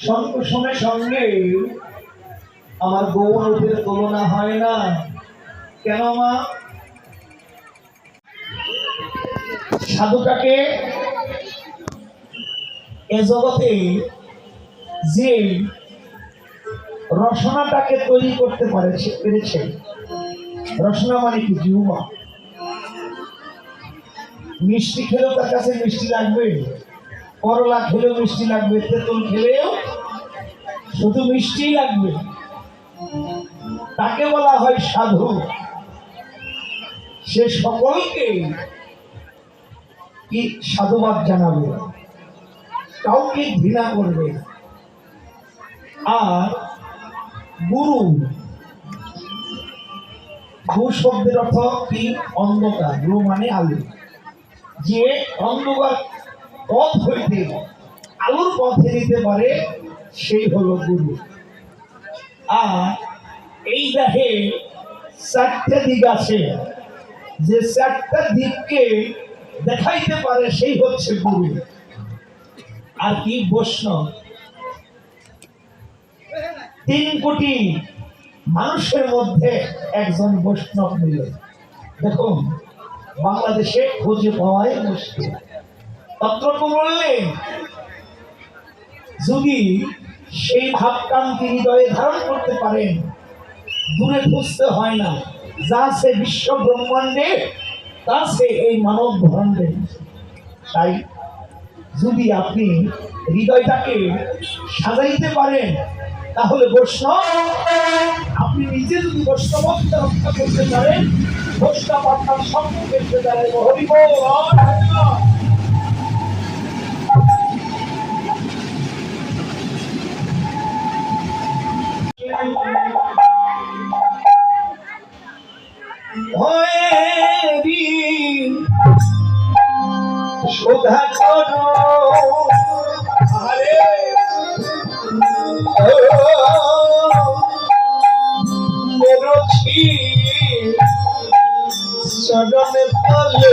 সংকোষণের সঙ্গে আমার গৌরবের তুলনা হয় না। কেন মা? সাধুটাকে এ জগতে যে রসনাটাকে তৈরি করতে পেরেছে, রসনা মানে কি? জিহ্বা। মিষ্টি খেলেও তার কাছে মিষ্টি লাগবে, করলা খেলেও মিষ্টি লাগবে, তেঁতুল খেলেও শুধু মিষ্টি লাগবে। তাকে বলা হয় সাধু। সে সকলকে কি সাধুবাদ জানাবে, কাউকে ঘৃণা করবে। আর গুরু, গুরু শব্দের অর্থ কি? অন্ধকার। গুরু মানে আলো। যে অন্ধকার পথ হইতে আলোর পথে নিতে পারে সেই হলো গুরু। আর এই দেখে চারটা দিক আছে, যে চারটা দিককে দেখাইতে পারে সেই হচ্ছে গুরু। আর কি? বৈষ্ণব। 3 কোটি মানুষের মধ্যে একজন বৈষ্ণব মিলে। দেখুন, বাংলাদেশে খুঁজে পাওয়াই মুশকিল। তত্ত্বজ্ঞ বললেন, যদি সেই ভাবকান্তি হৃদয়ে ধারণ করতে পারেন, দূরে খুঁজতে হয় না। যা সে বিশ্ব ব্রহ্মাণ্ডে, তা সে এই মানব ব্রহ্মাণ্ডে। তাই যদি আপনি হৃদয়টাকে সাজাইতে পারেন, তাহলে বৈষ্ণব। আপনি নিজে যদি বৈষ্ণবত্বকে রক্ষা করতে পারেন, বৈষ্ণব আপনার সম্মুখে এসে দাঁড়াবে। হরি বল। শোধা করো চরণে তলে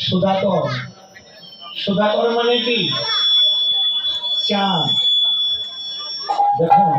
সুধাকর। সুধাকর মানে কি? চাঁদ। দেখুন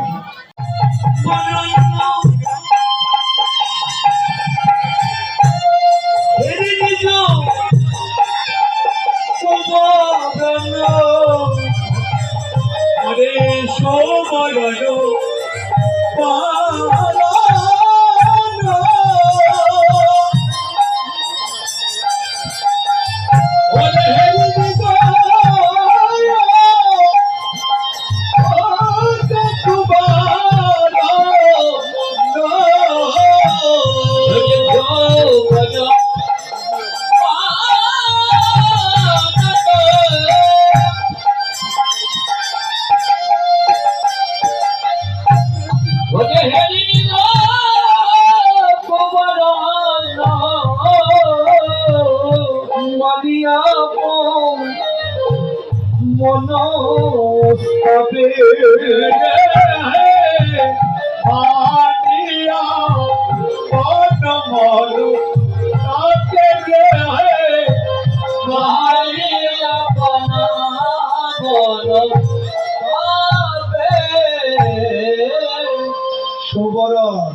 সুবরণ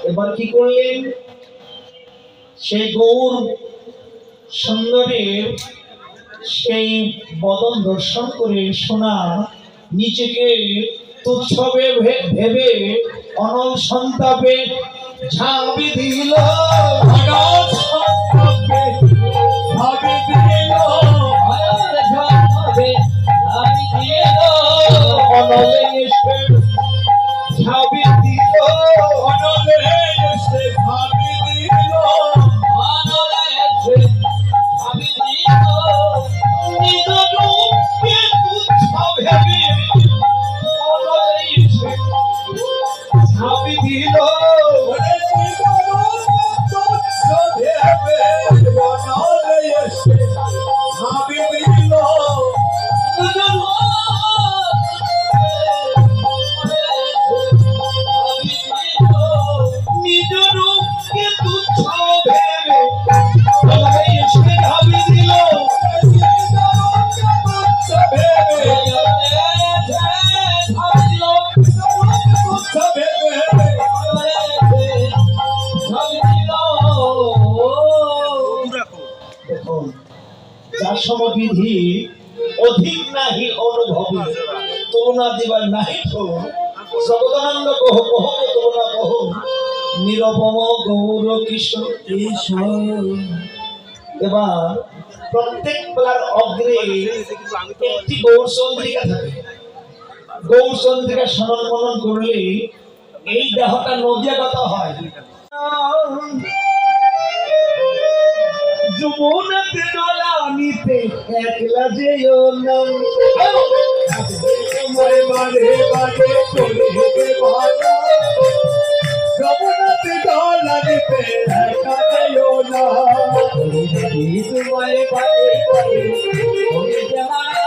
এবার কি করলেন? সেই গৌর সুন্দরীর সেই বদন দর্শন করে সোনা নিজেকে তুচ্ছবে ভেবে অনল সন্তাপে ঝাঁপি দিল। অনলে এসে ঝাঁপি দিল। অনলে এসে ঝাঁপি দিল। অনলে এসে ঝাঁপি দিল। নিজ রূপকে তুচ্ছ ভেবে অনলে এসে ঝাঁপি দিল। সমবিধি অধিক নাহি অনুভবী তুলনা দিবার নাহি তো জগদানন্দ কহ কহ তুলনা কহ নিরপম গৌর কিশোর কিশোর। এবার প্রত্যেক বেলার অগ্রে একটি গৌরচন্দ্রিকা থাকে। গৌরচন্দ্রিকা স্মরণ মনন করলে এই দেহটা নদিয়াগত হয়। যমুনাতে ডলা নিতে একলা যেও না, তোমায় বারে বারে করিবে ভালো। যমুনাতে ডলা নিতে একলা যেও না, তোমায় বারে বারে করিবে ভালো।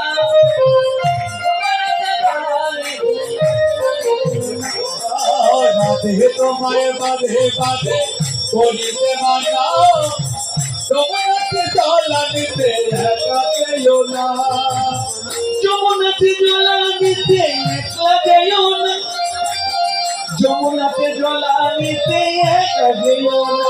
রাধে তোমায় বারে বারে করিবে ভালো। যমুনাতে জল নিতে একলা যেও না, যমুনাতে জল নিতে একলা যেও না, যমুনাতে জল নিতে একলা যেও না।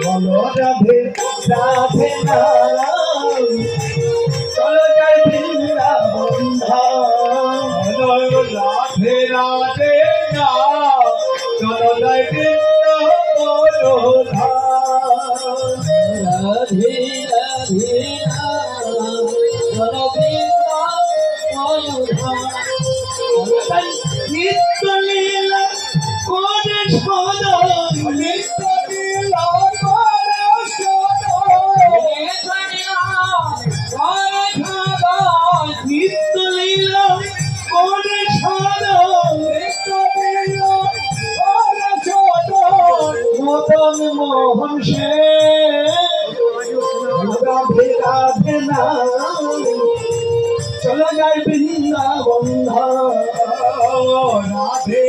বলো রাধে রাধে না, চলো যাই বৃন্দাবন ধাম। রাধে রাধে না, চলো যাই বৃন্দাবন ধাম। রাধে রাধে না, চলো বৃন্দাবন ধাম। নিত্য লীলা করে সদা, নিত্য লীলা করে সদা, নিত্য লীলা করে সদা, মদন মোহন সে রাধে রাধে না, চলো যাই বৃন্দাবন ধাম। রাধে